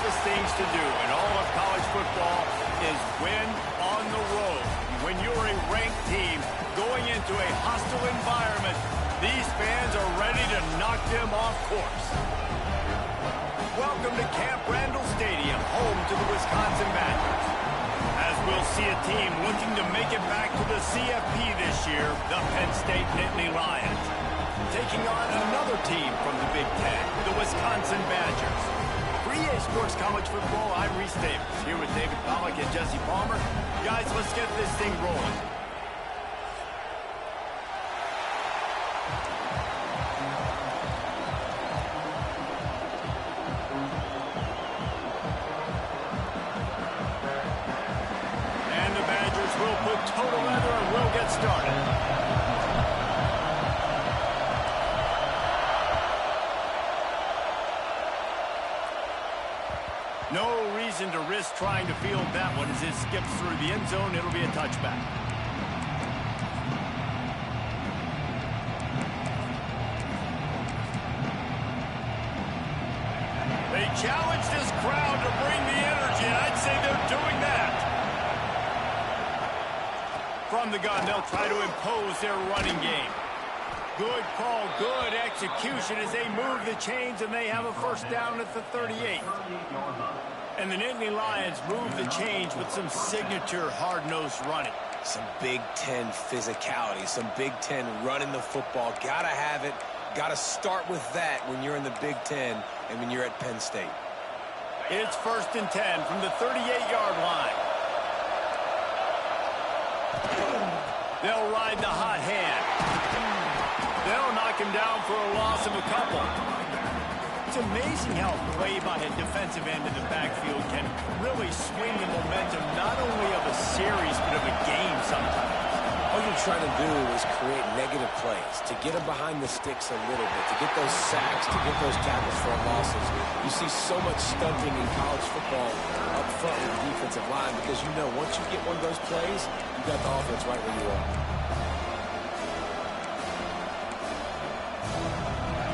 toughest things to do in all of college football is win on the road. When you're a ranked team going into a hostile environment, these fans are ready to knock them off course. Welcome to Camp Randall Stadium, home to the Wisconsin Badgers. As we'll see a team looking to make it back to the CFP this year, the Penn State Nittany Lions. Taking on another team from the Big Ten, the Wisconsin Badgers. For EA Sports College Football, I'm Reese Davis, here with David Pollack and Jesse Palmer. Guys, let's get this thing rolling. And the Badgers will put total leather and we'll get started. No reason to risk trying to field that one as it skips through the end zone. It'll be a touchback. They challenge this crowd to bring the energy, and I'd say they're doing that. From the gun, they'll try to impose their running game. Good call, good execution as they move the chains, and they have a first down at the 38. And the Nittany Lions move the chains with some signature hard-nosed running. Some Big Ten physicality, some Big Ten running the football. Gotta have it. Gotta start with that when you're in the Big Ten and when you're at Penn State. It's 1st and 10 from the 38-yard line. They'll ride the hot hand. They'll knock him down for a loss of a couple. It's amazing how play by a defensive end in the backfield can really swing the momentum not only of a series but of a game sometimes. All you're trying to do is create negative plays, to get them behind the sticks a little bit, to get those sacks, to get those tackles for losses. You see so much stunting in college football up front with the defensive line because you know once you get one of those plays, you got the offense right where you are.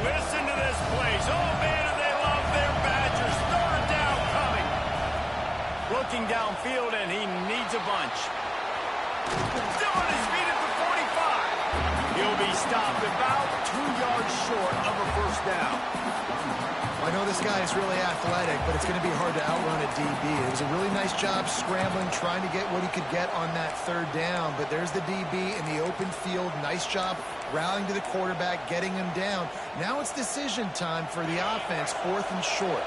Listen to this place. Oh, man, do they love their Badgers. 3rd down coming. Looking downfield, and he needs a bunch. Still on his feet at the 45. He'll be stopped about 2 yards short of a first down. I know this guy is really athletic, but it's going to be hard to outrun a DB. It was a really nice job scrambling, trying to get what he could get on that 3rd down. But there's the DB in the open field. Nice job rallying to the quarterback, getting him down. Now it's decision time for the offense, 4th and short.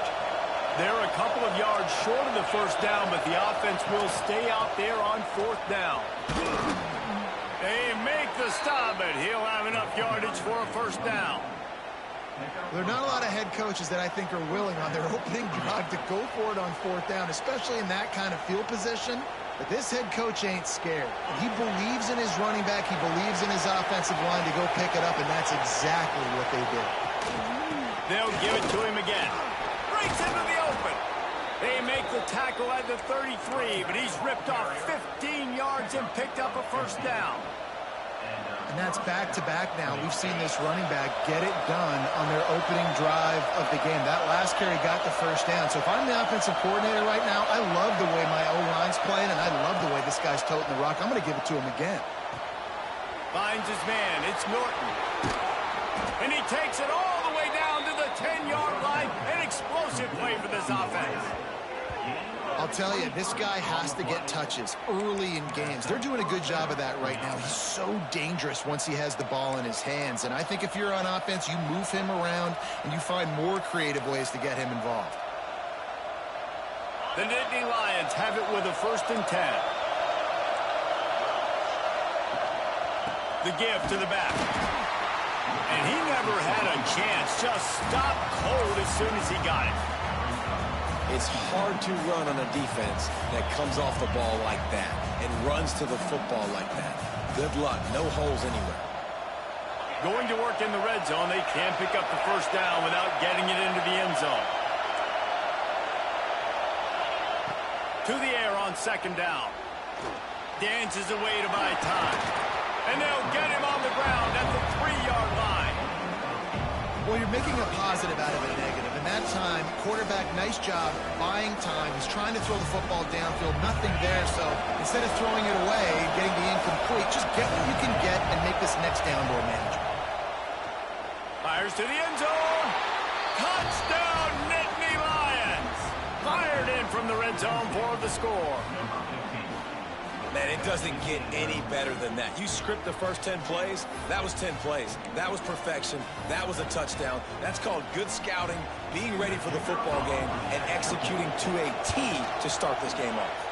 They're a couple of yards short of the first down, but the offense will stay out there on 4th down. They make the stop, but he'll have enough yardage for a first down. There are not a lot of head coaches that I think are willing on their opening drive to go for it on 4th down, especially in that kind of field position. But this head coach ain't scared. He believes in his running back. He believes in his offensive line to go pick it up, and that's exactly what they did. They'll give it to him again. Breaks into the open. They make the tackle at the 33, but he's ripped off 15 yards and picked up a first down. And that's back-to-back now. We've seen this running back get it done on their opening drive of the game. That last carry got the first down. So if I'm the offensive coordinator right now, I love the way my O-line's playing, and I love the way this guy's toting the rock. I'm going to give it to him again. Finds his man. It's Norton. And he takes it all the way down to the 10-yard line. An explosive play for this offense. I'll tell you, this guy has to get touches early in games. They're doing a good job of that right now. He's so dangerous once he has the ball in his hands. And I think if you're on offense, you move him around and you find more creative ways to get him involved. The Nittany Lions have it with a 1st and 10. The give to the back. And he never had a chance. Just stopped cold as soon as he got it. It's hard to run on a defense that comes off the ball like that and runs to the football like that. Good luck. No holes anywhere. Going to work in the red zone. They can't pick up the first down without getting it into the end zone. To the air on 2nd down. Dances away to buy time. And they'll get him on the ground at the 3-yard line. Well, you're making a positive out of a negative. And that time, quarterback, nice job buying time. He's trying to throw the football downfield, nothing there. So instead of throwing it away and getting the incomplete, just get what you can get and make this next down more manageable. Fires to the end zone. Touchdown, Nittany Lions. Fired in from the red zone for the score. Man, it doesn't get any better than that. You script the first 10 plays, that was 10 plays. That was perfection. That was a touchdown. That's called good scouting, being ready for the football game, and executing to a T to start this game off.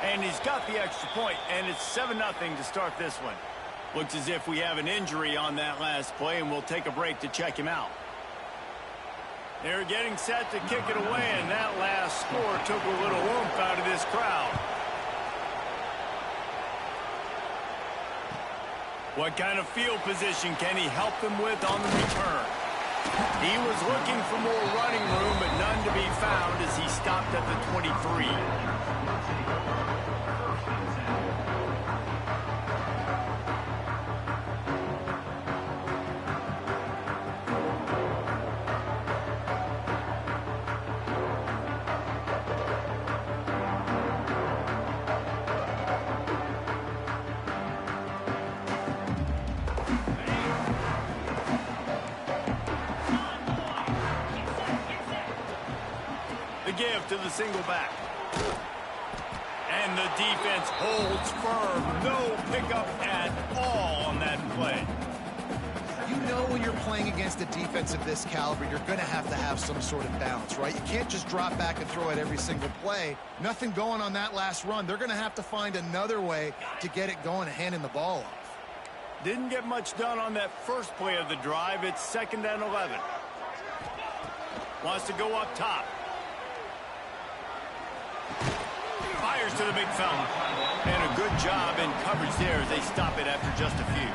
And he's got the extra point, and it's 7-0 to start this one. Looks as if we have an injury on that last play, and we'll take a break to check him out. They're getting set to kick it away, and that last score took a little oomph out of this crowd. What kind of field position can he help them with on the return? He was looking for more running room, but none to be found as he stopped at the 23. Give to the single back. And the defense holds firm. No pickup at all on that play. You know when you're playing against a defense of this caliber, you're going to have some sort of balance, right? You can't just drop back and throw it every single play. Nothing going on that last run. They're going to have to find another way to get it going and handing the ball off. Didn't get much done on that first play of the drive. It's 2nd and 11. Wants to go up top. Fires to the big fella. And a good job in coverage there as they stop it after just a few.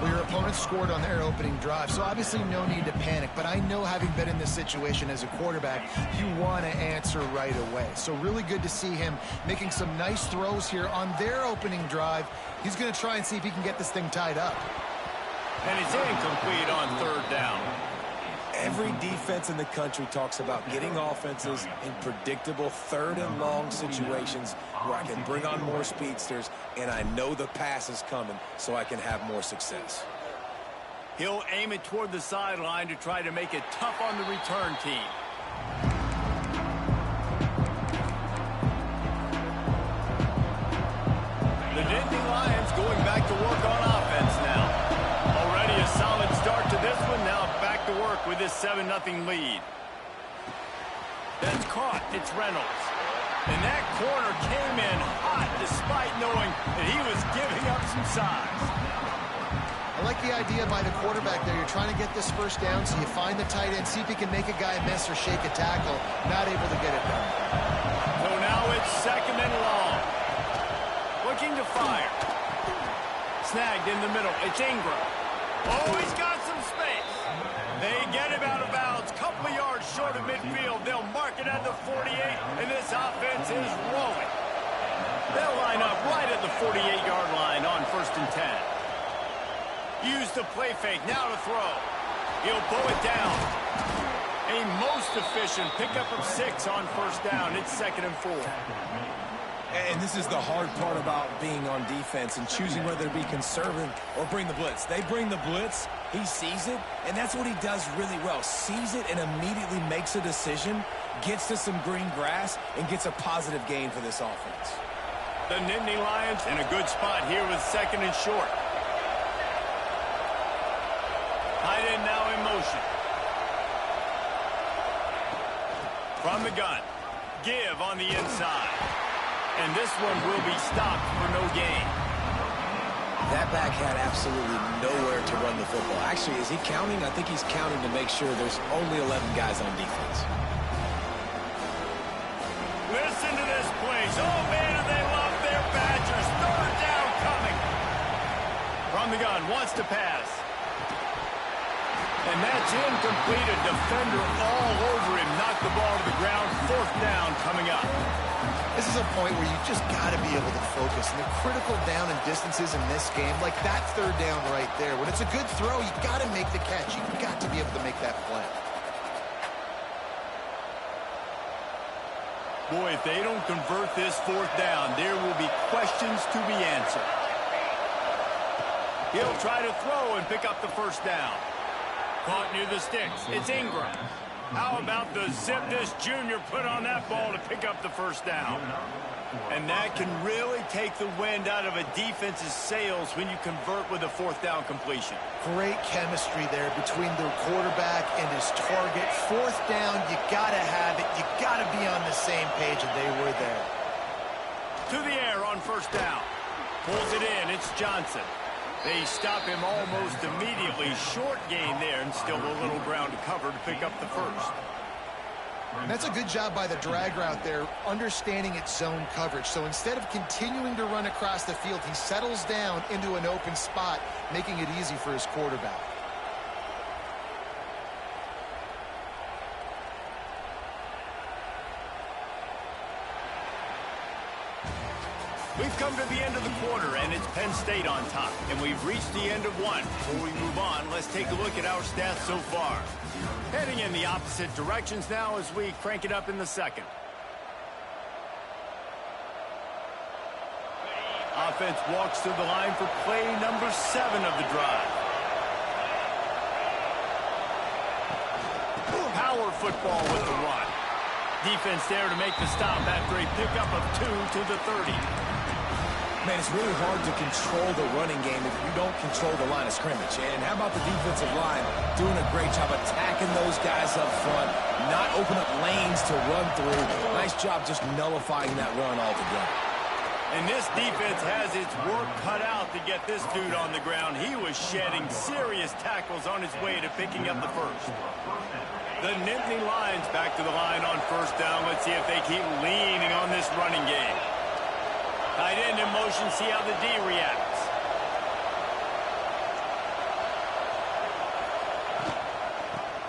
Well, your opponent scored on their opening drive, so obviously no need to panic. But I know, having been in this situation as a quarterback, you want to answer right away. So really good to see him making some nice throws here on their opening drive. He's going to try and see if he can get this thing tied up. And it's incomplete on 3rd down. Every defense in the country talks about getting offenses in predictable 3rd and long situations where I can bring on more speedsters and I know the pass is coming so I can have more success. He'll aim it toward the sideline to try to make it tough on the return team. The Nittany Lions going back to work on offense now. Already a solid start to this one. Now back to work with this 7-0 lead. That's caught. It's Reynolds. And that corner came in hot despite knowing that he was giving up some size. I like the idea by the quarterback there. You're trying to get this first down, so you find the tight end, see if he can make a guy miss or shake a tackle. Not able to get it done. So now it's 2nd and long. Looking to fire. Snagged in the middle. It's Ingram. Oh, he's got some space. They get him out of bounds. Couple of yards short of midfield. They'll mark it at the 48, and this offense is rolling. They'll line up right at the 48-yard line on 1st and 10. Use the play fake. Now to throw. He'll pull it down. A most efficient pickup of 6 on 1st down. It's 2nd and 4. And this is the hard part about being on defense and choosing whether to be conservative or bring the blitz. They bring the blitz, he sees it, and that's what he does really well. Sees it and immediately makes a decision, gets to some green grass, and gets a positive gain for this offense. The Nittany Lions in a good spot here with 2nd and short. Tight end now in motion. From the gun. Give on the inside. And this one will be stopped for no gain. That back had absolutely nowhere to run the football. Actually, is he counting? I think he's counting to make sure there's only 11 guys on defense. Listen to this place. Oh, man, do they love their Badgers. 3rd down coming. From the gun, wants to pass. And that's incomplete. A defender all over him. Knocked the ball to the ground. 4th down coming up. This is a point where you just got to be able to focus. And the critical down and distances in this game, like that third down right there, when it's a good throw, you got to make the catch. You've got to be able to make that play. Boy, if they don't convert this fourth down, there will be questions to be answered. He'll try to throw and pick up the first down. Caught near the sticks. It's Ingram. How about the zip this junior put on that ball to pick up the first down? And that can really take the wind out of a defense's sails when you convert with a fourth down completion. Great chemistry there between the quarterback and his target. Fourth down, you got to have it. You got to be on the same page, and they were there. To the air on first down. Pulls it in. It's Johnson. They stop him almost immediately. Short gain there, and still a little ground to cover to pick up the first. And that's a good job by the drag route there, understanding its zone coverage. So instead of continuing to run across the field, he settles down into an open spot, making it easy for his quarterback. We've come to the end of the quarter, and it's Penn State on top. And we've reached the end of one. Before we move on, let's take a look at our stats so far. Heading in the opposite directions now as we crank it up in the second. Offense walks to the line for play number 7 of the drive. Power football with the run. Defense there to make the stop after a pickup of 2 to the 30. Man, it's really hard to control the running game if you don't control the line of scrimmage. And how about the defensive line doing a great job attacking those guys up front, not open up lanes to run through. Nice job just nullifying that run altogether. And this defense has its work cut out to get this dude on the ground. He was shedding serious tackles on his way to picking up the first. The Nittany Lions back to the line on first down. Let's see if they keep leaning on this running game. Tight end in motion, see how the D reacts.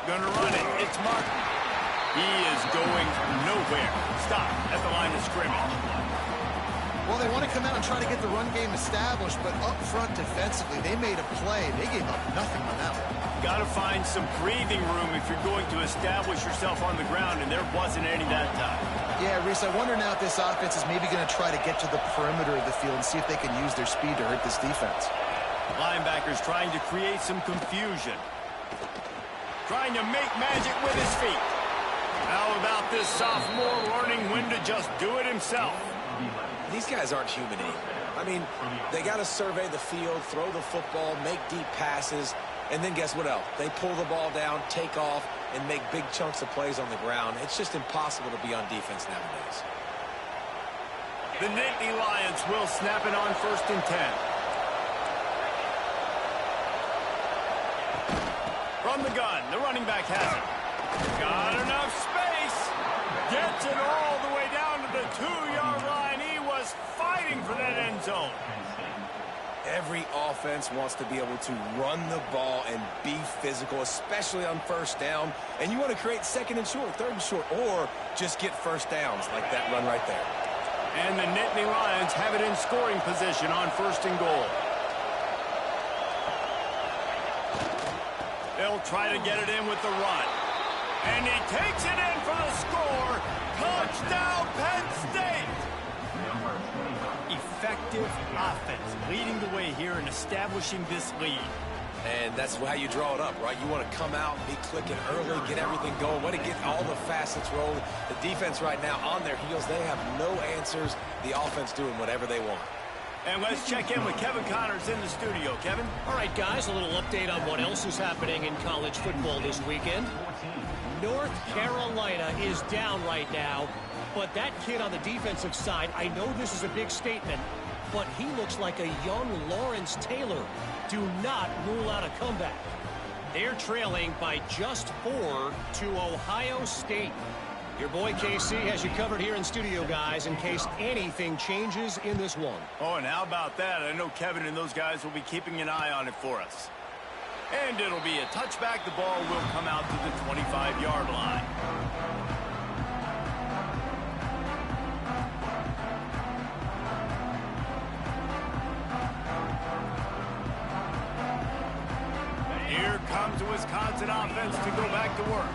Gonna run it. It's Martin. He is going nowhere. Stop at the line of scrimmage. Well, they want to come out and try to get the run game established, but up front defensively, they made a play. They gave up nothing on that one. Got to find some breathing room if you're going to establish yourself on the ground, and there wasn't any that time. Yeah, Reese, I wonder now if this offense is maybe going to try to get to the perimeter of the field and see if they can use their speed to hurt this defense. Linebackers trying to create some confusion. Trying to make magic with his feet. How about this sophomore learning when to just do it himself? These guys aren't human either. I mean, they got to survey the field, throw the football, make deep passes, and then guess what else? They pull the ball down, take off, and make big chunks of plays on the ground. It's just impossible to be on defense nowadays. The Nittany Lions will snap it on first and 10. From the gun, the running back has it. Got enough space. Gets it all the way down to the 2-yard line. He was fighting for that end zone. Every offense wants to be able to run the ball and be physical, especially on first down. And you want to create second and short, third and short, or just get first downs like that run right there. And the Nittany Lions have it in scoring position on first and goal. They'll try to get it in with the run. And he takes it in for the score. Touchdown, Penn State! Effective offense leading the way here and establishing this lead. And that's how you draw it up, right? You want to come out, be clicking early, get everything going, want to get all the facets rolling. The defense right now on their heels, they have no answers. The offense doing whatever they want. And let's check in with Kevin Connors in the studio. Kevin? All right, guys, a little update on what else is happening in college football this weekend. North Carolina is down right now, but that kid on the defensive side, I know this is a big statement, but he looks like a young Lawrence Taylor. Do not rule out a comeback. They're trailing by just 4 to Ohio State. Your boy KC has you covered here in studio, guys, in case anything changes in this one. Oh, and how about that? I know Kevin and those guys will be keeping an eye on it for us. And it'll be a touchback. The ball will come out to the 25-yard line. here comes the Wisconsin offense to go back to work.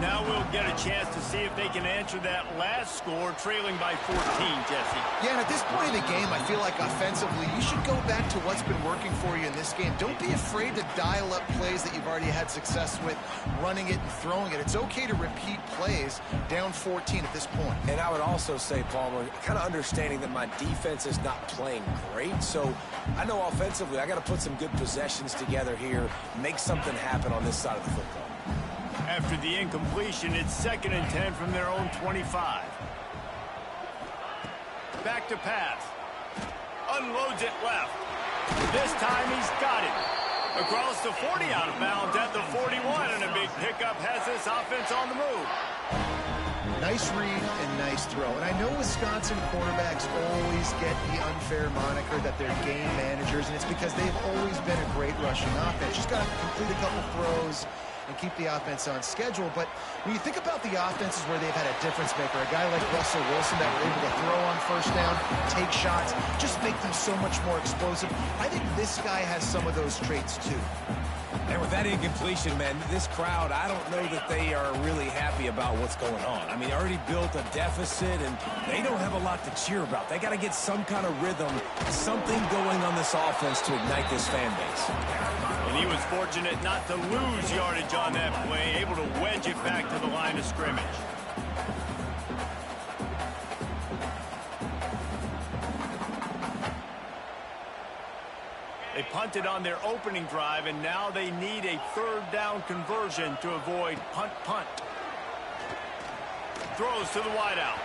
Now we'll get a chance to see if they can answer that last score, trailing by 14, Jesse. Yeah, and at this point in the game, I feel like offensively, you should go back to what's been working for you in this game. Don't be afraid to dial up plays that you've already had success with, running it and throwing it. It's okay to repeat plays down 14 at this point. And I would also say, Palmer, kind of understanding that my defense is not playing great, so I know offensively I got to put some good possessions together here, make something happen on this side of the football. After the incompletion, it's 2nd and 10 from their own 25. Back to pass. Unloads it left. This time he's got it. Across the 40, out of bounds at the 41, and a big pickup has this offense on the move. Nice read and nice throw. And I know Wisconsin quarterbacks always get the unfair moniker that they're game managers, and it's because they've always been a great rushing offense. Just got to complete a couple throws and keep the offense on schedule. But when you think about the offenses where they've had a difference maker, a guy like Russell Wilson that were able to throw on first down, take shots, just make them so much more explosive, I think this guy has some of those traits too. And with that incompletion, man, this crowd, I don't know that they are really happy about what's going on. I mean, they already built a deficit, and they don't have a lot to cheer about. They got to get some kind of rhythm, something going on this offense to ignite this fan base. And he was fortunate not to lose yardage on that play, able to wedge it back to the line of scrimmage. They punted on their opening drive, and now they need a 3rd down conversion to avoid punt. Throws to the wideout.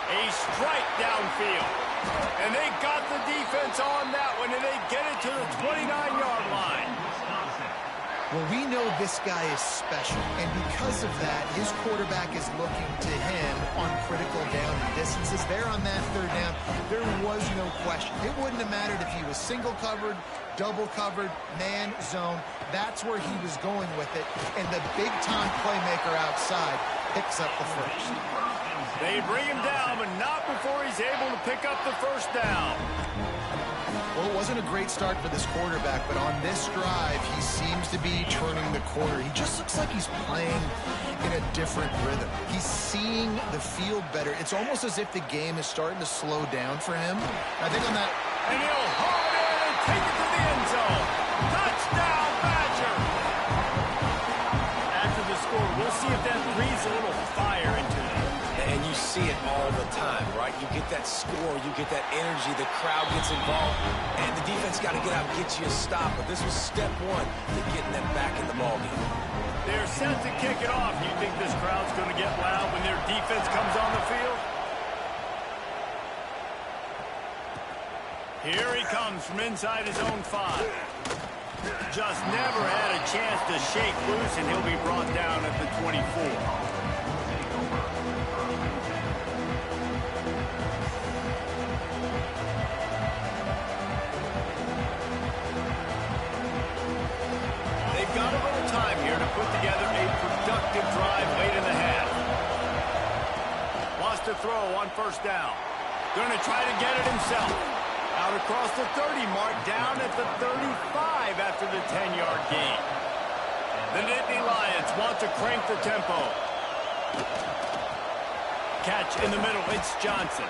A strike downfield. And they got the defense on that one, and they get it to the 29-yard line. Well, we know this guy is special, and because of that, his quarterback is looking to him on critical down and distances. There on that 3rd down, there was no question. It wouldn't have mattered if he was single covered, double covered, man, zone. That's where he was going with it, and the big-time playmaker outside picks up the first. They bring him down, but not before he's able to pick up the 1st down. Well, it wasn't a great start for this quarterback, but on this drive, he seems to be turning the corner. He just looks like he's playing in a different rhythm. He's seeing the field better. It's almost as if the game is starting to slow down for him. I think on that... And he'll haul it in and take it to the end zone. Touchdown, Badger! After the score, we'll see if that breathes a little fire into them. And you see it all the time, right? You get that score, you get that energy, the crowd gets involved, and the defense got to get out and get you a stop. But this was step 1 to getting them back in the ballgame. They're set to kick it off. You think this crowd's going to get loud when their defense comes on the field? Here he comes from inside his own 5. Just never had a chance to shake loose, and he'll be brought down at the 24. Got a little time here to put together a productive drive late in the half. Lost a throw on 1st down. Going to try to get it himself. Out across the 30 mark, down at the 35 after the 10-yard gain. The Nittany Lions want to crank the tempo. Catch in the middle, it's Johnson.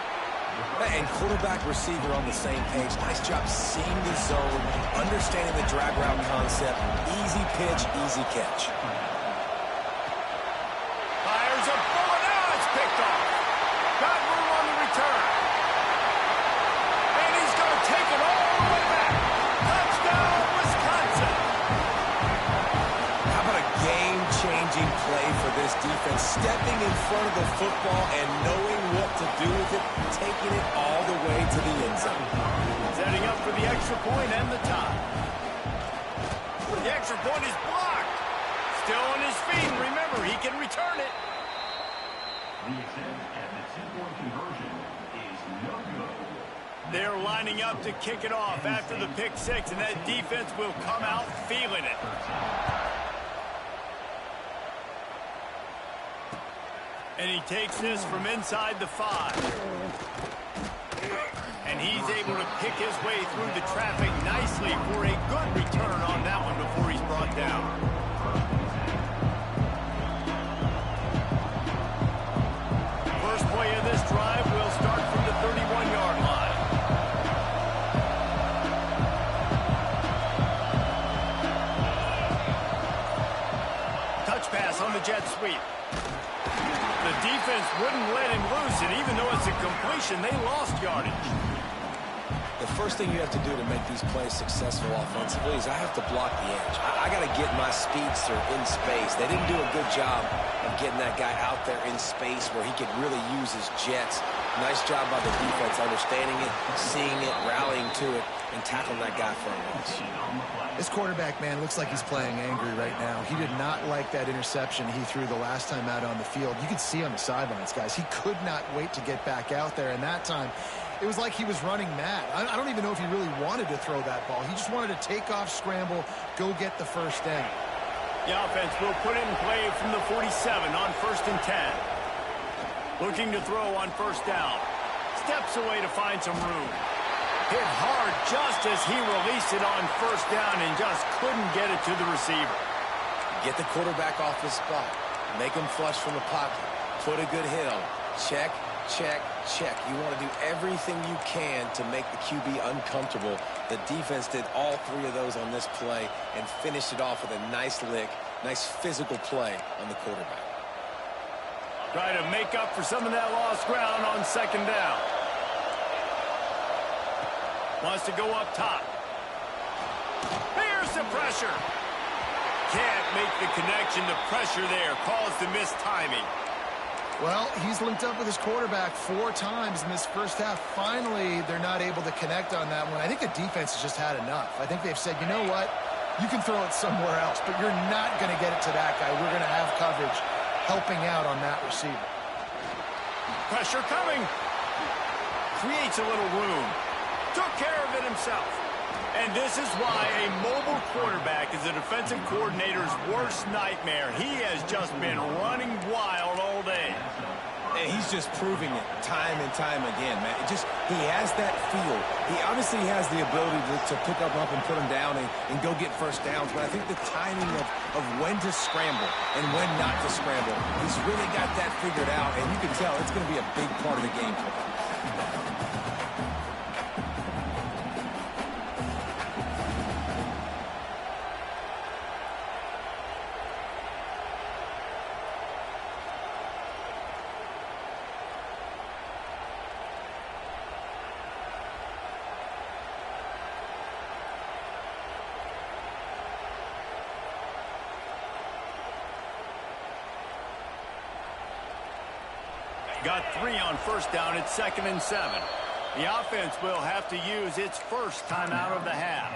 And quarterback receiver on the same page. Nice job seeing the zone, understanding the drag route concept. Easy pitch, easy catch. Fires a bullet. Now it's picked off. Got room on the return. And he's going to take it all the way back. Touchdown, Wisconsin. How about a game-changing play for this defense? Stepping in front of the football and knowing what to do with it, taking it all the way to the end zone. Setting up for the extra point and the tie. The extra point is blocked. Still on his feet. Remember, he can return it. The attempt at the 2-point conversion is no good. They're lining up to kick it off after the pick 6, and that defense will come out feeling it. And he takes this from inside the 5. And he's able to pick his way through the traffic nicely for a good return on that one before he's brought brought down. First play of this drive will start from the 31-yard line. Touch pass on the jet sweep. The defense wouldn't let him loose, and even though it's a completion, they lost yardage. The first thing you have to do to make these plays successful offensively is I have to block the edge. I got to get my speedster in space. They didn't do a good job of getting that guy out there in space where he could really use his jets. Nice job by the defense understanding it, seeing it, rallying to it, and tackling that guy for a loss. This quarterback, man, looks like he's playing angry right now. He did not like that interception he threw the last time out on the field. You could see on the sidelines, guys, he could not wait to get back out there, and that time it was like he was running mad. I don't even know if he really wanted to throw that ball. He just wanted to take off, scramble, go get the first down. The offense will put it in play from the 47 on 1st and 10. Looking to throw on 1st down. Steps away to find some room. Hit hard just as he released it on 1st down and just couldn't get it to the receiver. Get the quarterback off his spot. Make him flush from the pocket. Put a good hit on him. Check, check, check. You want to do everything you can to make the QB uncomfortable. The defense did all 3 of those on this play and finished it off with a nice lick, nice physical play on the quarterback. Try to make up for some of that lost ground on 2nd down. Wants to go up top. Here's the pressure. Can't make the connection. The pressure there caused the missed timing. Well, he's linked up with his quarterback 4 times in this first half. Finally, they're not able to connect on that one. I think the defense has just had enough. I think they've said, you know what? You can throw it somewhere else, but you're not going to get it to that guy. We're going to have coverage helping out on that receiver. Pressure coming. Creates a little room. Took care of it himself. And this is why a mobile quarterback is a defensive coordinator's worst nightmare. He has just been running wild all day. And he's just proving it time and time again, man. He has that feel. He obviously has the ability to pick up and put him down and go get first downs. But I think the timing of when to scramble and when not to scramble, he's really got that figured out. And you can tell it's going to be a big part of the game for him. Got 3 on 1st down. It's 2nd and 7. The offense will have to use its first timeout of the half.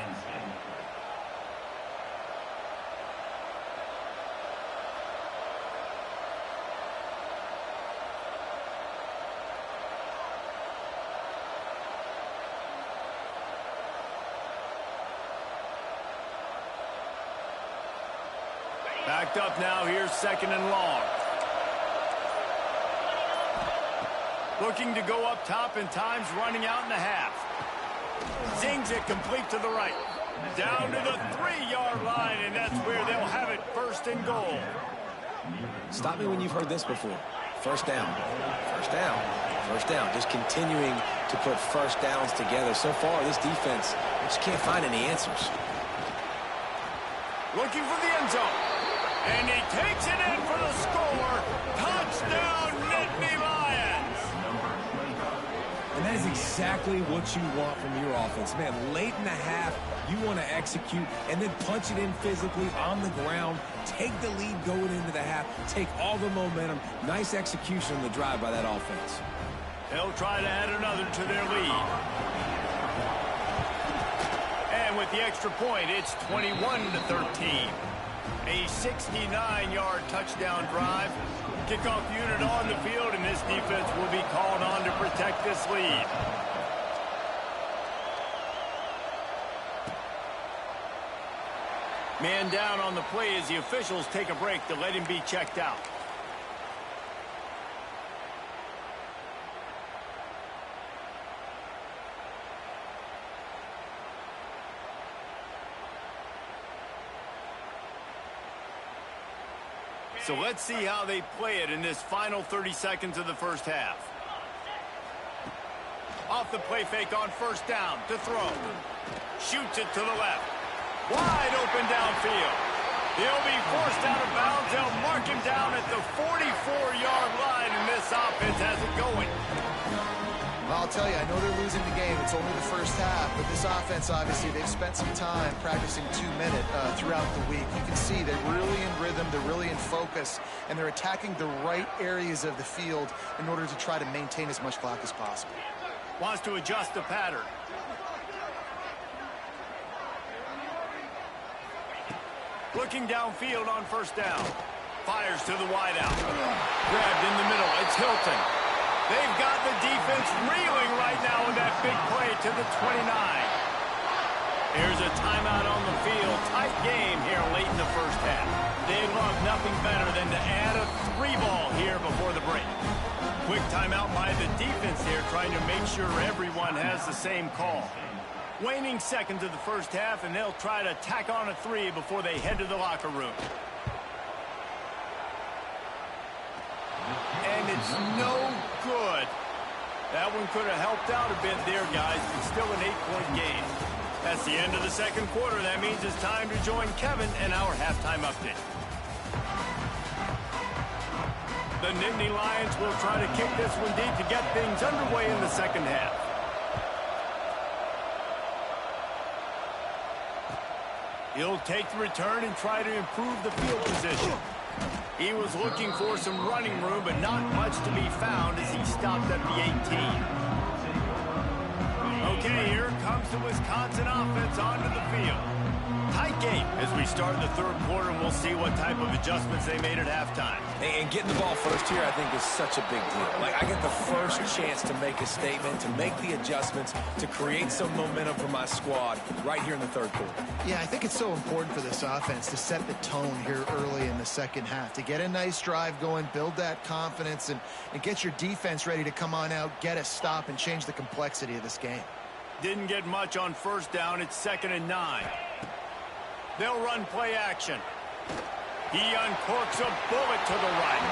Backed up now. Here's 2nd and long. Looking to go up top, and time's running out in the half. Zings it complete to the right. Down to the 3-yard line, and that's where they'll have it 1st and goal. Stop me when you've heard this before. 1st down. 1st down. 1st down. Just continuing to put 1st downs together. So far, this defense just can't find any answers. Looking for the end zone. And he takes it in for the score. Touchdown, Nittany Lions. And that is exactly what you want from your offense. Man, late in the half, you want to execute and then punch it in physically on the ground, take the lead going into the half, take all the momentum. Nice execution on the drive by that offense. They'll try to add another to their lead. And with the extra point, it's 21-13. A 69-yard touchdown drive. Kickoff unit on the field, and this defense will be called on to protect this lead. Man down on the play as the officials take a break to let him be checked out. So let's see how they play it in this final 30 seconds of the first half. Off the play fake on first down to throw. Shoots it to the left. Wide open downfield. He'll be forced out of bounds. They'll mark him down at the 44-yard line, and this offense has it going. Well, I'll tell you, I know they're losing the game. It's only the first half, but this offense, obviously, they've spent some time practicing 2-minute throughout the week. You can see they're really in rhythm, they're really in focus, and they're attacking the right areas of the field in order to try to maintain as much clock as possible. Wants to adjust the pattern. Looking downfield on first down. Fires to the wideout. Grabbed in the middle. It's Hilton. They've got the defense reeling right now with that big play to the 29. Here's a timeout on the field. Tight game here late in the first half. They love nothing better than to add a 3-ball here before the break. Quick timeout by the defense here, trying to make sure everyone has the same call. Waning seconds of the first half, and they'll try to tack on a 3 before they head to the locker room. And it's no good. That one could have helped out a bit there, guys. It's still an 8-point game. That's the end of the second quarter. That means it's time to join Kevin in our halftime update. The Nittany Lions will try to kick this one deep to get things underway in the second half. He'll take the return and try to improve the field position. He was looking for some running room, but not much to be found as he stopped at the 18. Okay, here comes the Wisconsin offense onto the field. Tight game as we start the third quarter, and we'll see what type of adjustments they made at halftime. And getting the ball first here, I think, is such a big deal. Like, I get the first chance to make a statement, to make the adjustments, to create some momentum for my squad right here in the third quarter. Yeah, I think it's so important for this offense to set the tone here early in the second half, to get a nice drive going, build that confidence, and get your defense ready to come on out, get a stop, and change the complexity of this game. Didn't get much on first down. It's 2nd and 9. They'll run play action. He uncorks a bullet to the right.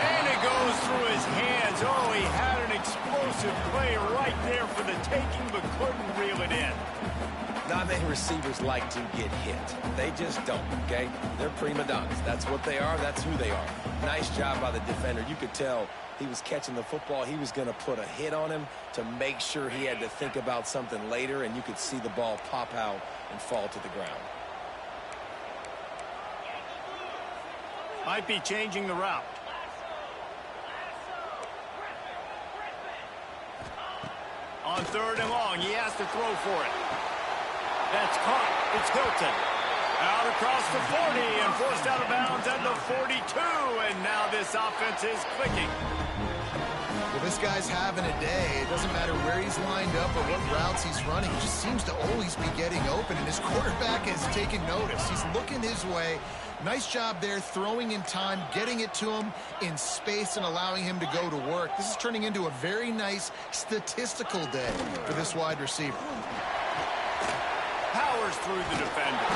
And it goes through his hands. Oh, he had an explosive play right there for the taking, but couldn't reel it in. Not many receivers like to get hit. They just don't, okay? They're prima donnas. That's what they are. That's who they are. Nice job by the defender. You could tell he was catching the football. He was going to put a hit on him to make sure he had to think about something later, and you could see the ball pop out and fall to the ground. Might be changing the route. On 3rd and long, he has to throw for it. That's caught. It's Hilton. Out across the 40 and forced out of bounds at the 42. And now this offense is clicking. Well, this guy's having a day. It doesn't matter where he's lined up or what routes he's running. He just seems to always be getting open, and his quarterback is taking notice. He's looking his way. Nice job there, throwing in time, getting it to him in space, and allowing him to go to work. This is turning into a very nice statistical day for this wide receiver. Powers through the defender.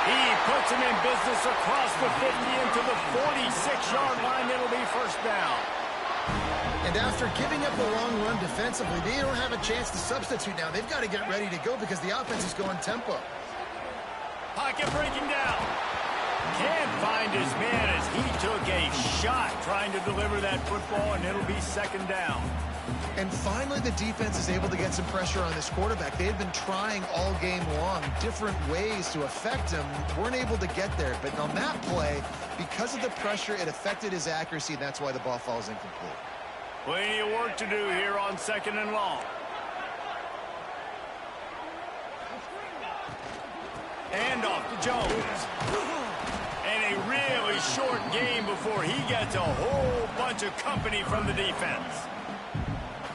He puts him in business across the 50 into the 46-yard line. It'll be first down. And after giving up a long run defensively, they don't have a chance to substitute now. They've got to get ready to go because the offense is going tempo. Pocket breaking down. Can't find his man as he took a shot trying to deliver that football, and it'll be 2nd down. And finally, the defense is able to get some pressure on this quarterback. They had been trying all game long different ways to affect him, weren't able to get there. But on that play, because of the pressure, it affected his accuracy, and that's why the ball falls incomplete. Plenty of work to do here on 2nd and long. And off to Jones. And a really short game before he gets a whole bunch of company from the defense.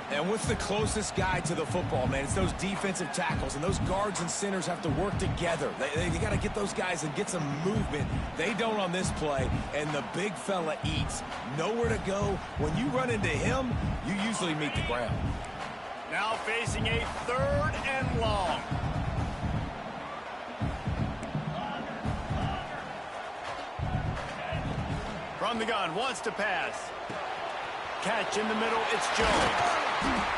And what's the closest guy to the football, man? It's those defensive tackles, and those guards and centers have to work together. They got to get those guys and get some movement. They don't on this play, and the big fella eats. Nowhere to go. When you run into him, you usually meet the ground. Now facing a 3rd and long. On the gun, wants to pass. Catch in the middle, it's Jones.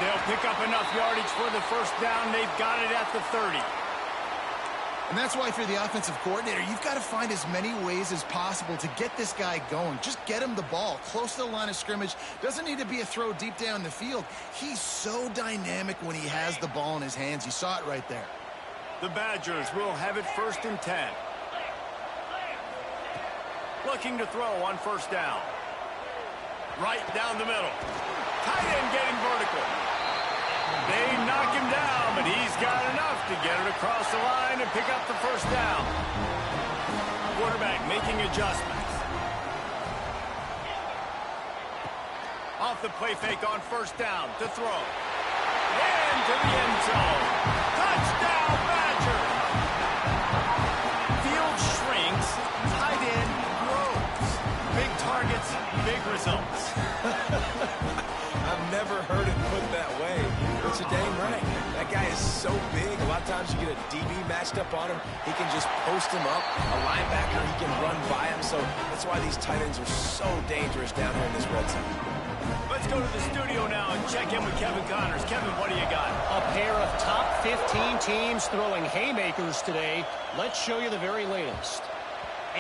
They'll pick up enough yardage for the first down. They've got it at the 30. And that's why, if you're the offensive coordinator, you've got to find as many ways as possible to get this guy going. Just get him the ball close to the line of scrimmage. Doesn't need to be a throw deep down the field. He's so dynamic when he has the ball in his hands. You saw it right there. The Badgers will have it 1st and 10. Looking to throw on first down. Right down the middle. Tight end getting vertical. They knock him down, but he's got enough to get it across the line and pick up the first down. Quarterback making adjustments. Off the play fake on first down to throw. Into the end zone. Touchdown, Badgers! Field shrinks, tight end grows. Big targets, big results. I've never heard it put that way. It's a dang right. That guy is so big. A lot of times you get a DB matched up on him. He can just post him up. A linebacker, he can run by him. So that's why these tight ends are so dangerous down here in this red zone. Let's go to the studio now and check in with Kevin Connors. Kevin, what do you got? A pair of top 15 teams throwing haymakers today. Let's show you the very latest.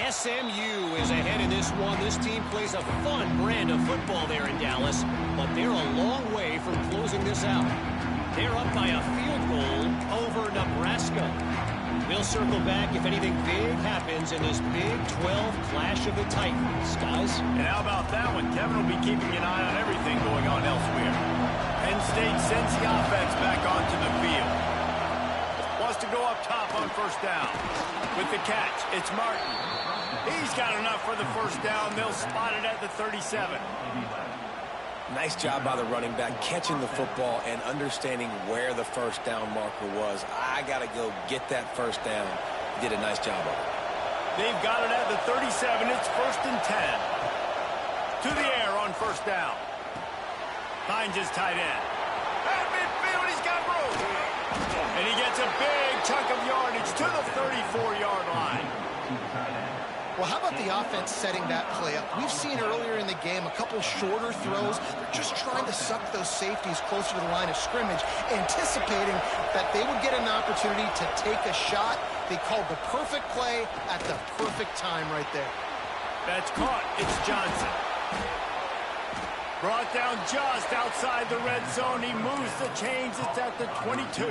SMU is ahead in this one. This team plays a fun brand of football there in Dallas, but they're a long way from closing this out. They're up by a field goal over Nebraska. We'll circle back if anything big happens in this Big 12 clash of the Titans. Guys? And how about that one? Kevin will be keeping an eye on everything going on elsewhere. Penn State sends the offense back onto the field. Wants to go up top on first down. With the catch, it's Martin. He's got enough for the first down. They'll spot it at the 37. Nice job by the running back, catching the football and understanding where the first down marker was. I got to go get that first down. He did a nice job of it. They've got it at the 37. It's 1st and 10. To the air on first down. Finds his tight end. At midfield, he's got room. And he gets a big chunk of yardage to the 34-yard line. Well, how about the offense setting that play up? We've seen earlier in the game a couple shorter throws. They're just trying to suck those safeties closer to the line of scrimmage, anticipating that they would get an opportunity to take a shot. They called the perfect play at the perfect time right there. That's caught. It's Johnson. Brought down just outside the red zone. He moves the chains. It's at the 22.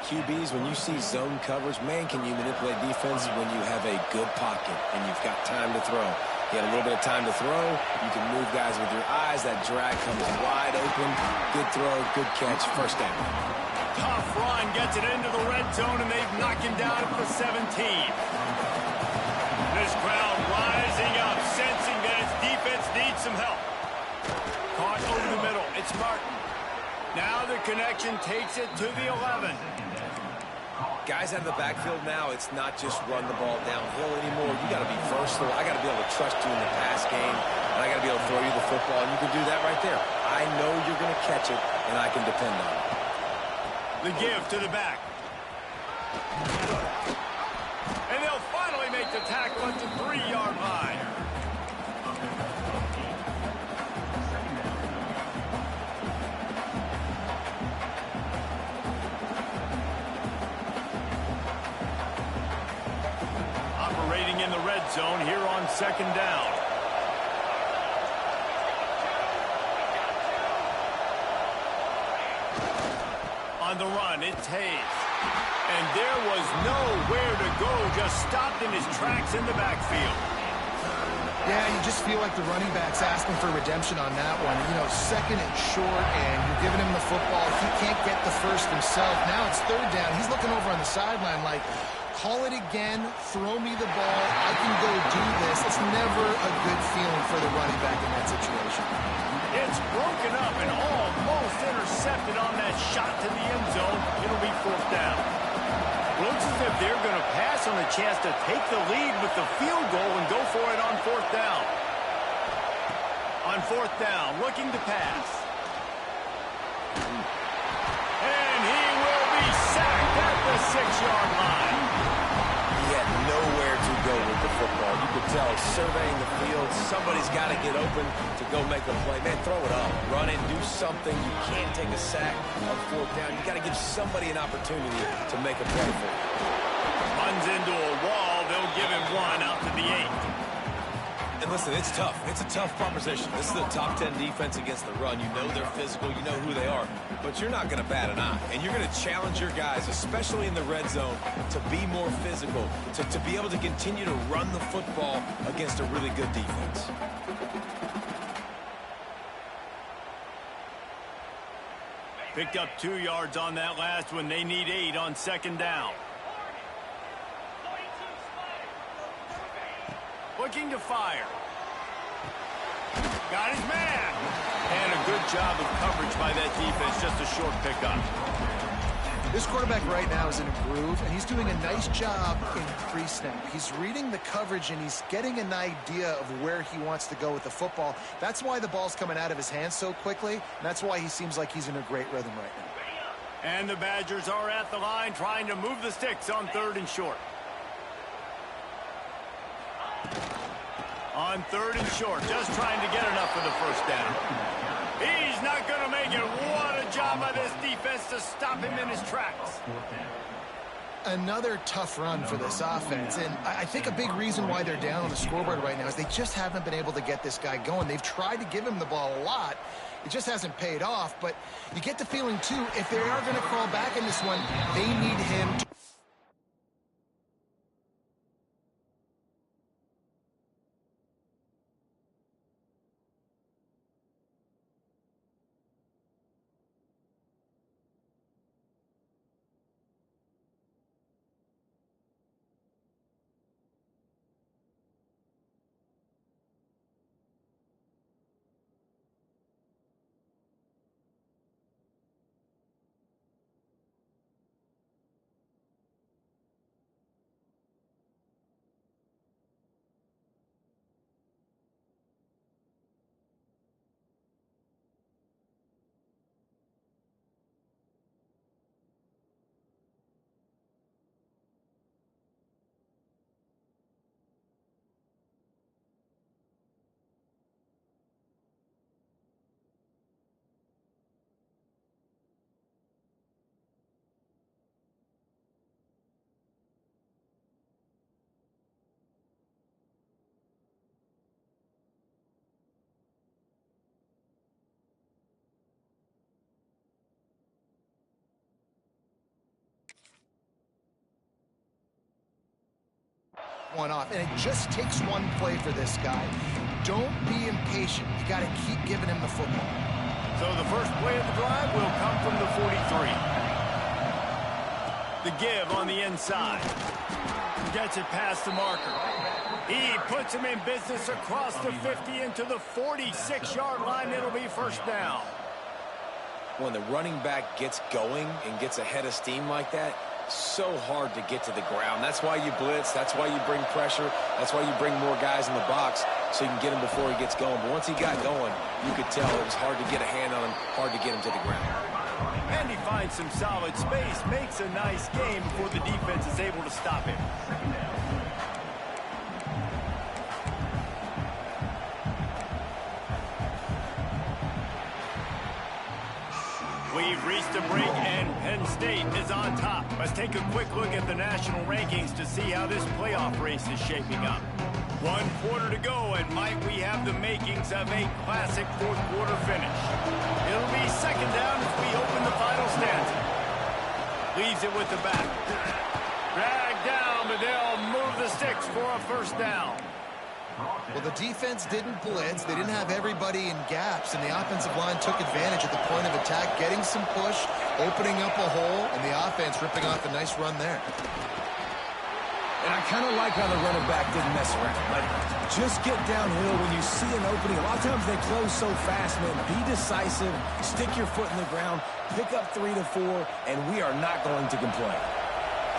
QBs, when you see zone coverage, man, can you manipulate defenses when you have a good pocket and you've got time to throw. You had a little bit of time to throw. You can move guys with your eyes. That drag comes wide open. Good throw, good catch, first down. Tough run, gets it into the red zone, and they've knocked him down at the 17. This crowd rising up, sensing that its defense needs some help. Caught over the middle. It's Martin. Now the connection takes it to the 11. Guys out of the backfield now, it's not just run the ball downhill anymore. You got to be versatile. I got to be able to trust you in the pass game, and I got to be able to throw you the football, and you can do that right there. I know you're going to catch it, and I can depend on it. The give to the back. And they'll finally make the tackle at the 3-yard line. In the red zone here on second down. On the run, it's Hayes. And there was nowhere to go, just stopped in his tracks in the backfield. Yeah, you just feel like the running back's asking for redemption on that one. You know, second and short, and you're giving him the football. He can't get the first himself. Now it's third down. He's looking over on the sideline like, call it again, throw me the ball, I can go do this. It's never a good feeling for the running back in that situation. It's broken up and almost intercepted on that shot to the end zone. It'll be fourth down. Looks as if they're going to pass on a chance to take the lead with the field goal and go for it on fourth down. On fourth down, looking to pass. And he will be sacked at the 6-yard line. He had nowhere to go with the football. You could tell, surveying the field, somebody's got to get open to go make a play. Man, throw it up. Run it, do something. You can't take a sack on fourth down. You got to give somebody an opportunity to make a play for you. Runs into a wall. They'll give him one out to the 8. And listen, it's tough. It's a tough proposition. This is a top 10 defense against the run. You know they're physical. You know who they are. But you're not going to bat an eye. And you're going to challenge your guys, especially in the red zone, to be more physical, to be able to continue to run the football against a really good defense. Picked up 2 yards on that last one. They need 8 on second down. Looking to fire. Got his man. And a good job of coverage by that defense. Just a short pickup. This quarterback right now is in a groove, and he's doing a nice job in pre-snap. He's reading the coverage, and he's getting an idea of where he wants to go with the football. That's why the ball's coming out of his hands so quickly, and that's why he seems like he's in a great rhythm right now. And the Badgers are at the line trying to move the sticks on 3rd and short. On 3rd and short, just trying to get enough for the first down. He's not going to make it. What a job by this defense to stop him in his tracks. Another tough run for this offense, and I think a big reason why they're down on the scoreboard right now is they just haven't been able to get this guy going. They've tried to give him the ball a lot. It just hasn't paid off, but you get the feeling, too, if they are going to crawl back in this one, they need him to... one off, and it just takes one play for this guy. Don't be impatient. You got to keep giving him the football. So the first play of the drive will come from the 43. The give on the inside. Gets it past the marker. He puts him in business across the 50 into the 46-yard line. It'll be first down. When the running back gets going and gets ahead of steam like that, so hard to get to the ground. That's why you blitz. That's why you bring pressure. That's why you bring more guys in the box so you can get him before he gets going. But once he got going, you could tell it was hard to get a hand on him, hard to get him to the ground. And he finds some solid space, makes a nice game before the defense is able to stop him. We've reached a break, and Penn State is on top. Let's take a quick look at the national rankings to see how this playoff race is shaping up. 1 quarter to go, and might we have the makings of a classic fourth-quarter finish. It'll be second down as we open the final stanza. Leaves it with the back. Dragged down, but they'll move the sticks for a first down. Well, the defense didn't blitz. They didn't have everybody in gaps, and the offensive line took advantage at the point of attack, getting some push, opening up a hole, and the offense ripping off a nice run there. And I kind of like how the running back didn't mess around. Like, just get downhill when you see an opening. A lot of times they close so fast, man. Be decisive, stick your foot in the ground, pick up 3 to 4, and we are not going to complain.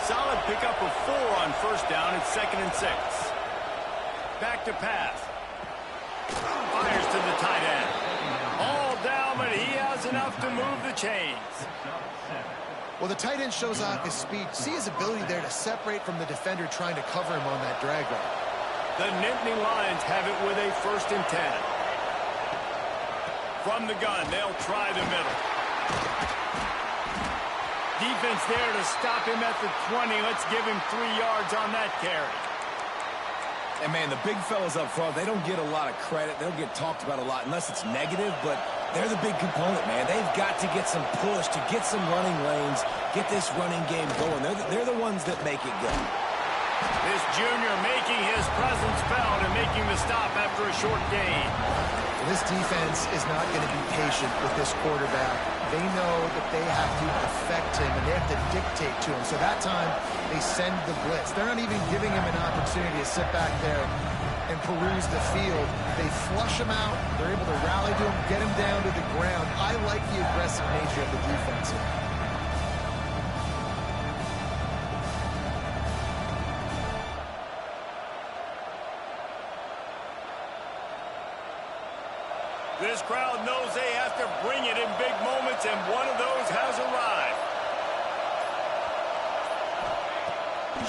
Solid pickup of 4 on first down. It's 2nd and 6. Back to pass. Fires to the tight end. All down, but he has enough to move the chains. Well, the tight end shows off his speed. See his ability there to separate from the defender trying to cover him on that drag route. The Nittany Lions have it with a 1st and 10. From the gun, they'll try the middle. Defense there to stop him at the 20. Let's give him 3 yards on that carry. And, man, the big fellas up front, they don't get a lot of credit. They don't get talked about a lot unless it's negative, but they're the big component, man. They've got to get some push, to get some running lanes, get this running game going. They're the ones that make it go. This junior making his presence felt and making the stop after a short gain. This defense is not going to be patient with this quarterback. They know that they have to affect him, and they have to dictate to him. So that time, they send the blitz. They're not even giving him an opportunity to sit back there and peruse the field. They flush him out. They're able to rally to him, get him down to the ground. I like the aggressive nature of the defense here. This crowd knows they have to bring it in big moments, and one of those has arrived.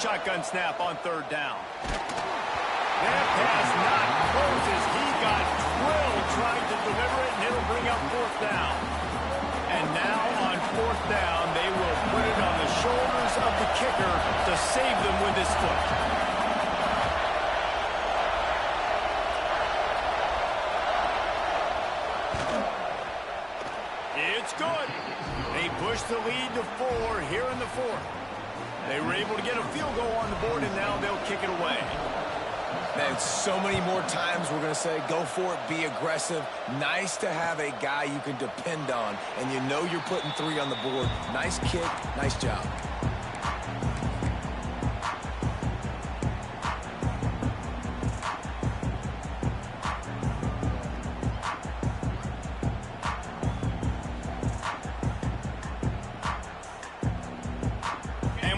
Shotgun snap on 3rd down. That pass not close as he got drilled trying to deliver it, and it'll bring up 4th down. And now on 4th down, they will put it on the shoulders of the kicker to save them with his foot. It's good. They push the lead to 4 here in the 4th. They were able to get a field goal on the board, and now they'll kick it away. Man, so many more times we're going to say, go for it, be aggressive. Nice to have a guy you can depend on, and you know you're putting 3 on the board. Nice kick, nice job.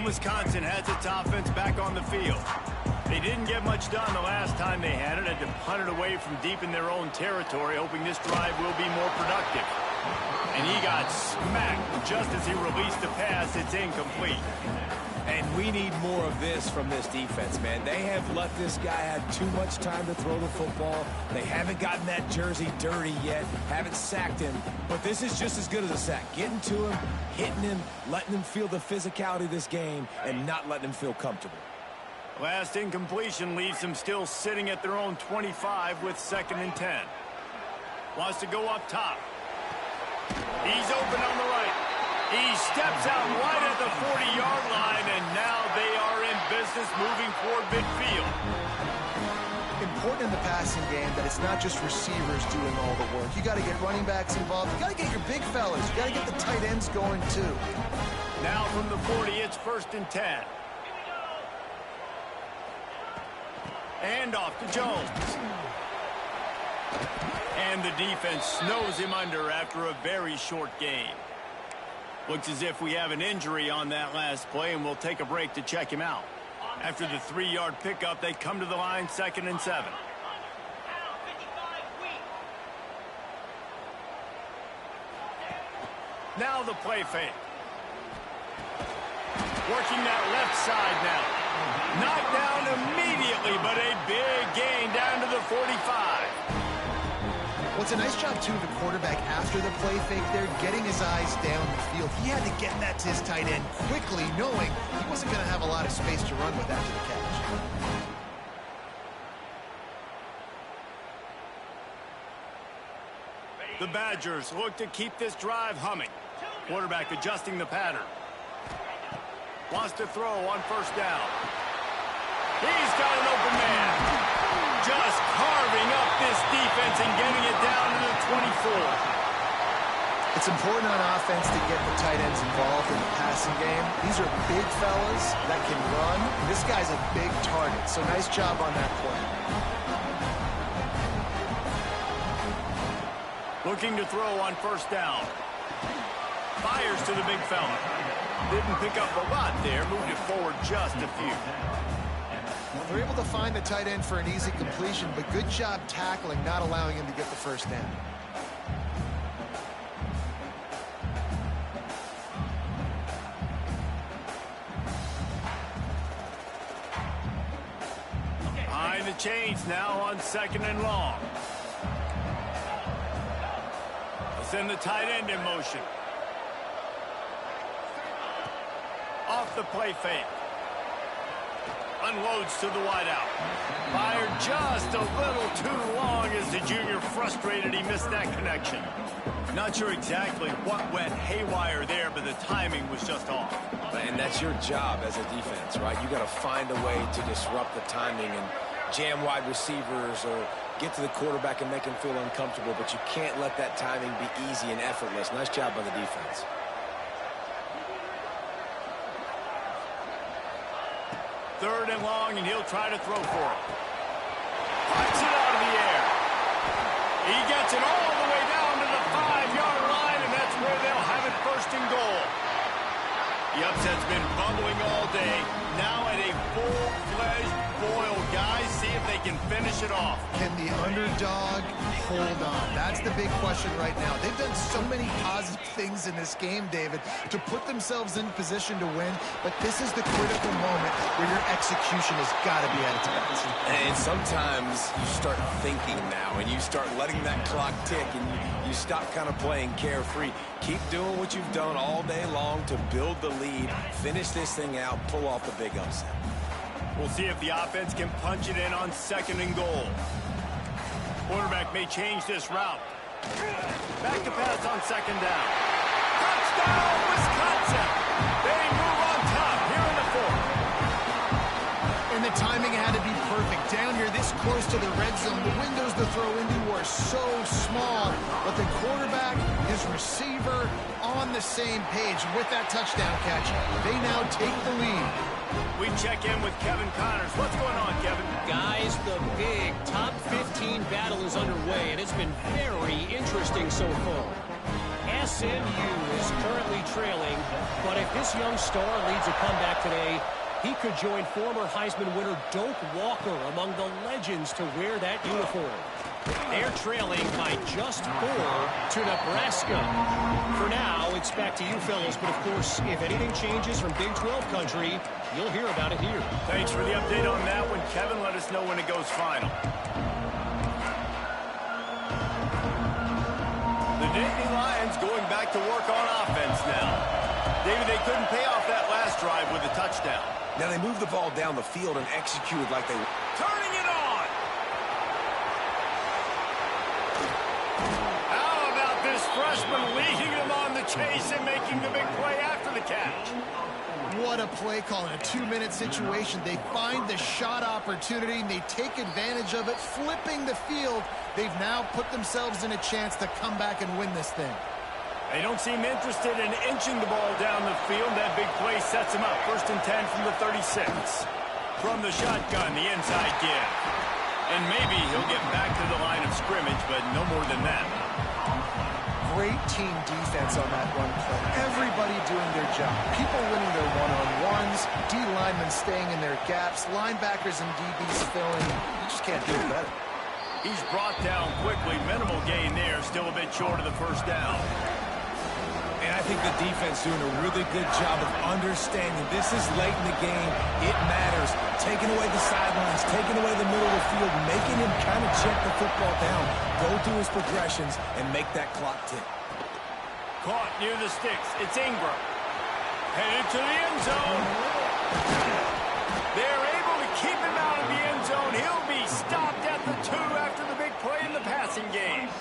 Wisconsin has its offense back on the field. They didn't get much done the last time they had it. Had to punt it away from deep in their own territory, hoping this drive will be more productive. And he got smacked just as he released the pass. It's incomplete. And we need more of this from this defense, man. They have let this guy have too much time to throw the football. They haven't gotten that jersey dirty yet, haven't sacked him. But this is just as good as a sack. Getting to him, hitting him, letting him feel the physicality of this game, and not letting him feel comfortable. Last incompletion leaves them still sitting at their own 25 with 2nd and 10. Wants to go up top. He's open on the right. He steps out right at the 40-yard line, and now they are in business moving toward midfield. Important in the passing game that it's not just receivers doing all the work. You got to get running backs involved. You got to get your big fellas. You got to get the tight ends going too. Now from the 40, it's 1st and 10. And off to Jones. And the defense snows him under after a very short game. Looks as if we have an injury on that last play, and we'll take a break to check him out. After the 3-yard pickup, they come to the line 2nd and 7. Now the play fake. Working that left side now. Knocked down immediately, but a big gain down to the 45. Well, it's a nice job, too, of the quarterback after the play fake there, getting his eyes down the field. He had to get that to his tight end quickly, knowing he wasn't going to have a lot of space to run with after the catch. The Badgers look to keep this drive humming. Quarterback adjusting the pattern. Wants to throw on 1st down. He's got an open man. Just carving up this defense and getting it down to the 24. It's important on offense to get the tight ends involved in the passing game. These are big fellas that can run. This guy's a big target, so nice job on that play. Looking to throw on 1st down. Fires to the big fella. Didn't pick up a lot there, moved it forward just a few. They're able to find the tight end for an easy completion, but good job tackling, not allowing him to get the 1st down. Behind the change now on 2nd and long. Let's send the tight end in motion. Off the play fake. Unloads to the wideout. Fired just a little too long as the junior frustrated he missed that connection. Not sure exactly what went haywire there, but the timing was just off. And that's your job as a defense, right? You got to find a way to disrupt the timing and jam wide receivers or get to the quarterback and make him feel uncomfortable, but you can't let that timing be easy and effortless. Nice job by the defense. Third and long, and he'll try to throw for it. Puts it out of the air. He gets it all the way down to the 5-yard line, and that's where they'll have it 1st and goal. The upset's been bubbling all day. Now at a full-fledged boil. Guys, see if they can finish it off. Can the underdog hold on? That's the big question right now. They've done so many positive things in this game, David, to put themselves in position to win, but this is the critical moment where your execution has got to be at its best. And sometimes you start thinking now, and you start letting that clock tick, and you stop kind of playing carefree. Keep doing what you've done all day long to build the lead, finish this thing out, pull off the big upset. We'll see if the offense can punch it in on 2nd and goal. Quarterback may change this route. Back to pass on 2nd down. Touchdown, Wisconsin! They move on top here in the 4th. And the timing had to be perfect. Down here this close to the red zone, the windows to throw into are so small, but the quarterback, his receiver, on the same page. With that touchdown catch, they now take the lead. We check in with Kevin Connors. What's going on, Kevin? Guys, the big top 15 battle is underway, and it's been very interesting so far. SMU is currently trailing, but if this young star leads a comeback today, he could join former Heisman winner Doak Walker among the legends to wear that uniform. They're trailing by just 4 to Nebraska. For now, it's back to you fellas, but of course, if anything changes from Big 12 country, you'll hear about it here. Thanks for the update on that one, Kevin. Let us know when it goes final. The Nittany Lions going back to work on offense now. David, they couldn't pay off that last drive with a touchdown. Now they moved the ball down the field and executed like they were. Turning it on! How about this freshman leading them on the chase and making the big play after the catch? What a play call in a 2-minute situation. They find the shot opportunity, and they take advantage of it, flipping the field. They've now put themselves in a chance to come back and win this thing. They don't seem interested in inching the ball down the field. That big play sets them up. 1st and 10 from the 36. From the shotgun, the inside give. And maybe he'll get back to the line of scrimmage, but no more than that. Great team defense on that run play. Everybody doing their job. People winning their one-on-ones, D linemen staying in their gaps, linebackers and DBs filling. You just can't do it better. He's brought down quickly. Minimal gain there. Still a bit short of the 1st down. And I think the defense doing a really good job of understanding this is late in the game. It matters. Taking away the sidelines, taking away the middle of the field, making him kind of check the football down, go through his progressions, and make that clock tick. Caught near the sticks. It's Ingram. Headed to the end zone. They're able to keep him out of the end zone. He'll be stopped at the 2 after the big play in the passing game.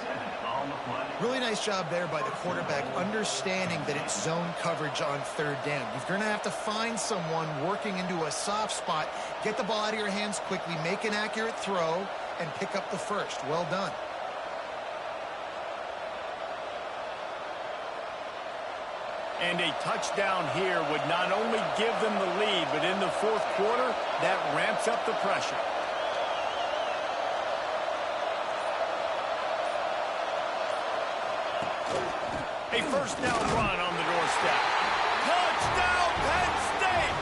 Really nice job there by the quarterback, understanding that it's zone coverage on 3rd down. You're going to have to find someone working into a soft spot, get the ball out of your hands quickly, make an accurate throw, and pick up the 1st. Well done. And a touchdown here would not only give them the lead, but in the 4th quarter, that ramps up the pressure. A 1st down run on the doorstep. Touchdown, Penn State!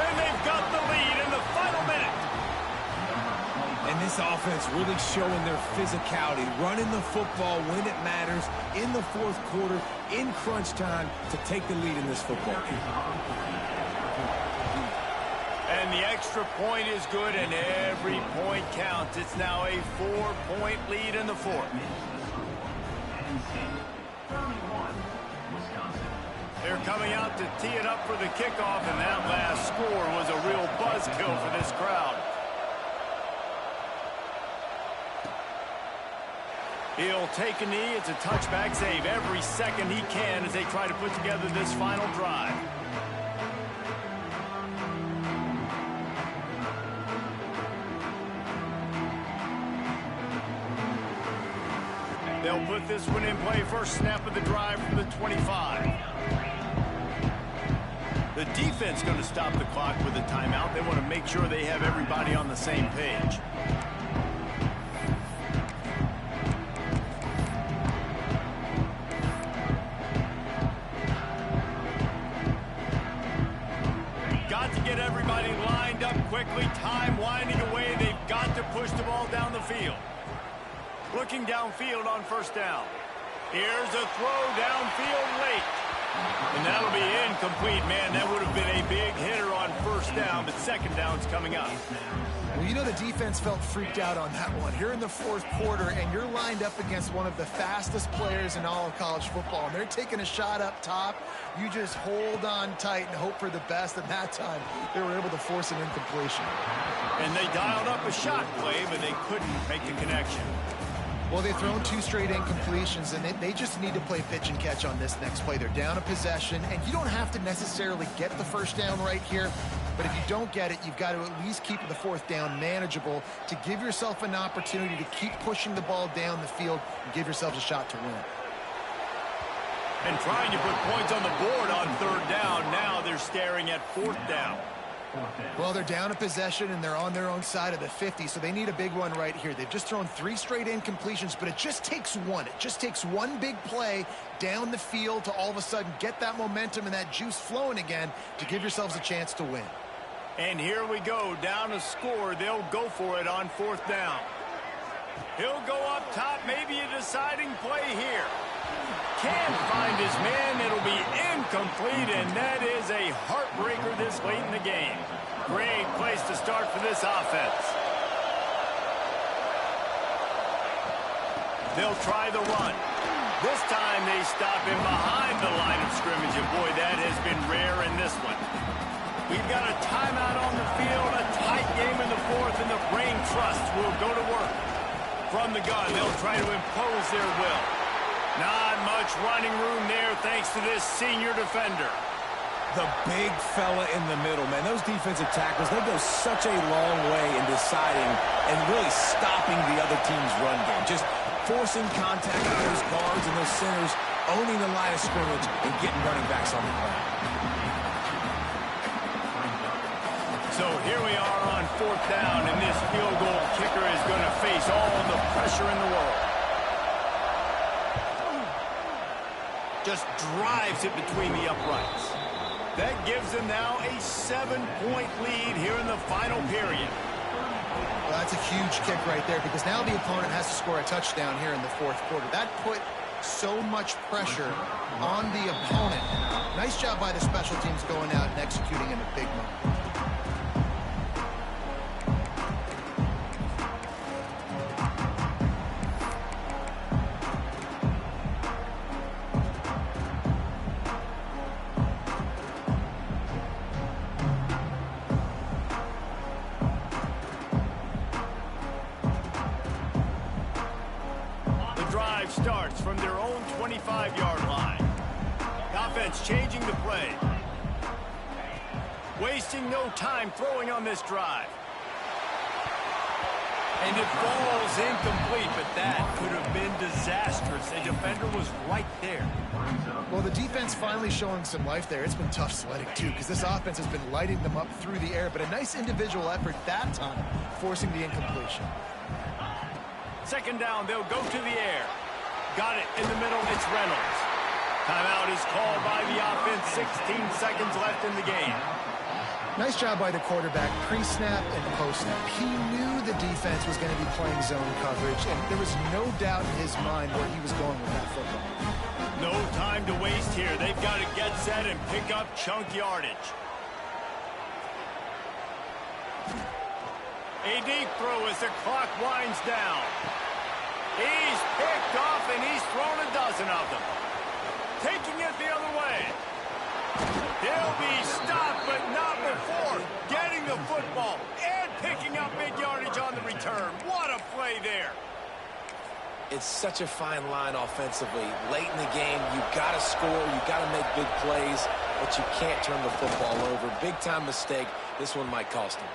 And they've got the lead in the final minute. And this offense really showing their physicality, running the football when it matters in the 4th quarter, in crunch time, to take the lead in this football game. And the extra point is good, and every point counts. It's now a 4-point lead in the fourth. Penn State, 31, Wisconsin. They're coming out to tee it up for the kickoff, and that last score was a real buzzkill for this crowd. He'll take a knee. It's a touchback save every second he can as they try to put together this final drive. They'll put this one in play. First snap of the drive from the 25. The defense going to stop the clock with a timeout. They want to make sure they have everybody on the same page. Got to get everybody lined up quickly. Time winding away. They've got to push the ball down the field. Looking downfield on first down. Here's a throw downfield late. And that'll be incomplete, man. That would have been a big hitter on first down, but second down's coming up. Well, you know the defense felt freaked out on that one. You're in the fourth quarter, and you're lined up against one of the fastest players in all of college football, and they're taking a shot up top. You just hold on tight and hope for the best, and that time they were able to force an incompletion. And they dialed up a shot play, but they couldn't make the connection. Well, they've thrown 2 straight incompletions, and they just need to play pitch and catch on this next play. They're down a possession, and you don't have to necessarily get the first down right here, but if you don't get it, you've got to at least keep the fourth down manageable to give yourself an opportunity to keep pushing the ball down the field and give yourselves a shot to win. And trying to put points on the board on third down. Now they're staring at fourth down. Well, they're down a possession, and they're on their own side of the 50, so they need a big one right here. They've just thrown 3 straight incompletions, but it just takes one. It just takes one big play down the field to all of a sudden get that momentum and that juice flowing again to give yourselves a chance to win. And here we go, down a score. They'll go for it on fourth down. He'll go up top, maybe a deciding play here. Can't find his man. It'll be incomplete, and that is a heartbreaker this late in the game. Great place to start for this offense. They'll try the run. This time they stop him behind the line of scrimmage, and boy, that has been rare in this one. We've got a timeout on the field, a tight game in the fourth, and the brain trust will go to work. From the gun, they'll try to impose their will. Not much running room there thanks to this senior defender. The big fella in the middle, man. Those defensive tackles, they go such a long way in deciding and really stopping the other team's run game. Just forcing contact with those guards and those centers, owning the line of scrimmage, and getting running backs on the ground. So here we are on fourth down, and this field goal kicker is going to face all the pressure in the world. Just drives it between the uprights. That gives them now a 7-point lead here in the final period. Well, that's a huge kick right there because now the opponent has to score a touchdown here in the fourth quarter. That put so much pressure on the opponent. Nice job by the special teams going out and executing in a big moment. Starts from their own 25-yard line. Offense changing the play. Wasting no time throwing on this drive. And it falls incomplete, but that could have been disastrous. A defender was right there. Well, the defense finally showing some life there. It's been tough sledding, too, because this offense has been lighting them up through the air, but a nice individual effort that time, forcing the incompletion. Second down, they'll go to the air. Got it in the middle, it's Reynolds. Timeout is called by the offense, 16 seconds left in the game. Nice job by the quarterback, pre-snap and post-snap. He knew the defense was going to be playing zone coverage, and there was no doubt in his mind where he was going with that football. No time to waste here. They've got to get set and pick up chunk yardage. A deep throw as the clock winds down. He's picked off, and he's thrown a dozen of them. Taking it the other way. He'll be stopped, but not before getting the football and picking up big yardage on the return. What a play there. It's such a fine line offensively. Late in the game, you got to score, you got to make big plays, but you can't turn the football over. Big-time mistake. This one might cost him.